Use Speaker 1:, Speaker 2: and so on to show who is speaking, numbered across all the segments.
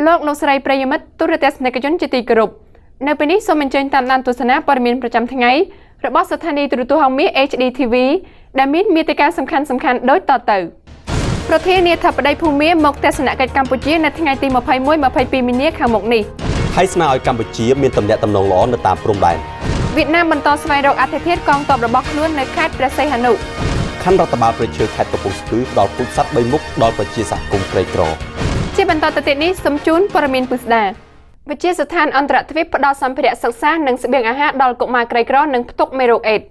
Speaker 1: លោកលោកស្រីប្រិយមិត្តទូរទស្សនិកជនជាទីគោរពនៅពេលនេះសូមអញ្ជើញតាមដានទស្សនាព័ត៌មានប្រចាំថ្ងៃរបស់ស្ថានីយទូរទស្សន៍ហងមាស HD TV ដែលមានមាតិកាសំខាន់ៗដូចតទៅប្រធានាធិបតីភូមាមកទស្សនកិច្ចកម្ពុជានៅថ្ងៃទី21-22 មីនាខាងមុខនេះ
Speaker 2: ហើយស្នើឲ្យកម្ពុជាមានទំនាក់ទំនងល្អនៅតាមព្រំដែន
Speaker 1: វៀតណាមបន្តស្វែងរកអធិធិធកងទ័ពរបស់ខ្លួននៅខេត្តព្រះសីហនុ
Speaker 2: ខណ្ឌរដ្ឋបាលព្រៃឈើខេត្តកំពង់ស្ពឺផ្ដល់ពូជសត្វ3មុខដល់ប្រជាសហគមន៍ក្រីក្រ
Speaker 1: ជាបន្តទៅទៀតនេះសូមជូនព័ត៌មានពិស្ដាវិទ្យាស្ថានអន្តរជាតិផ្ដល់សម្ភារៈសិក្សានិងស្បៀងអាហារដល់កុមារក្រីក្រនិងផ្ទុកមេរោគអេដស៍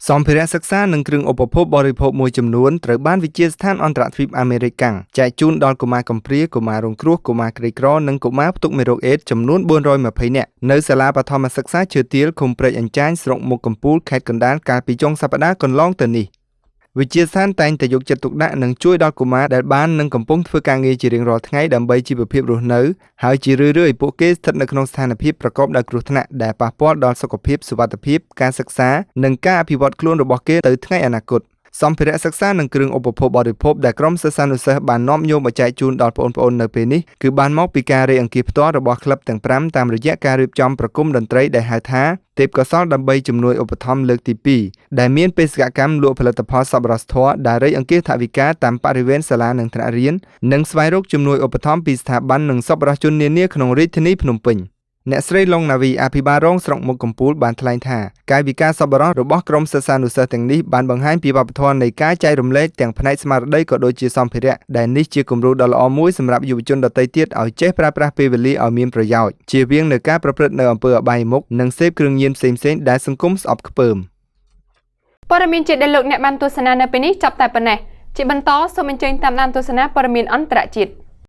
Speaker 3: សម្ភារៈសិក្សានិងគ្រឿងឧបភោគបរិភោគមួយចំនួនត្រូវបានវិទ្យាស្ថានអន្តរជាតិអាមេរិកកាំងចែកជូនដល់កុមារកំព្រាកុមាររងគ្រោះកុមារក្រីក្រនិងកុមារផ្ទុកមេរោគអេដស៍ចំនួន420នាក់នៅសាលាបឋមសិក្សាឈើទាលឃុំព្រែកអញ្ចាញស្រុកមុខកំពូលខេត្តកណ្ដាលកាលពីចុងសប្តាហ៍កន្លងទៅនេះវិទ្យាស្ថានតែងតែយកចិត្តទុកដាក់និងជួយដល់កុមារដែលបាននិងកំពុងធ្វើការងារជារៀងរាល់ថ្ងៃដើម្បីជីវភាពរស់នៅហើយជារឿយៗពួកគេស្ថិតនៅក្នុងស្ថានភាពប្រកបដោយគ្រោះថ្នាក់ដែលប៉ះពាល់ដល់សុខភាពសុវត្ថិភាពការសិក្សានិងការអភិវឌ្ឍខ្លួនរបស់គេទៅថ្ងៃអនាគតសម្ភារៈសិក្សានិងគ្រឿងឧបភោគបរិភោគដែលក្រុមសិស្សានុសិស្សបាននាំយកមកចែកជូនដល់បងប្អូននៅពេលនេះគឺបានមកពីការរៃអង្គាសផ្ទាល់របស់ក្លឹបទាំង5តាមរយៈការរៀបចំប្រគំតន្ត្រីដែលហៅថាទេពកោសល្យដើម្បីជំនួយឧបត្ថម្ភលើកទី2ដែលមានបេសកកម្មលក់ផលិតផលសប្បុរសធម៌ដែលរៃអង្គាសថវិកាតាមបរិវេណសាលានិងថ្នាក់រៀននិងស្វែងរកជំនួយឧបត្ថម្ភពីស្ថាប័ននិងសប្បុរសជននានាក្នុងរាជធានីភ្នំពេញអ្នកស្រីឡុងណាវីអភិបាលរងស្រុកមុខកំពូលបានថ្លែងថាកាយវិការសប្បុរសរបស់ក្រុមសិស្សានុសិស្សទាំងនេះបានបង្ហាញពីវប្បធម៌នៃការចែករំលែកទាំងផ្នែកស្មារតីក៏ដូចជាសម្ភារៈដែលនេះជាគំរូដ៏ល្អមួយសម្រាប់យុវជនដទៃទៀតឲ្យចេះប្រើប្រាស់ពេលវេលាឲ្យមានប្រយោជន៍ជៀសវាងនឹងការប្រព្រឹត្តនៅអំពើអបាយមុខនិងសេពគ្រឿងញៀនផ្សេងៗដែលសង្គមស្អប់ខ្ពើម
Speaker 1: ព័ត៌មានជាដែលលោកអ្នកបានទស្សនានៅពេលនេះចាប់តែប៉ុណ្ណេះជាបន្តសូមអញ្ជើញតាមដានទស្សនាព័ត៌មានអន្តរជាតិ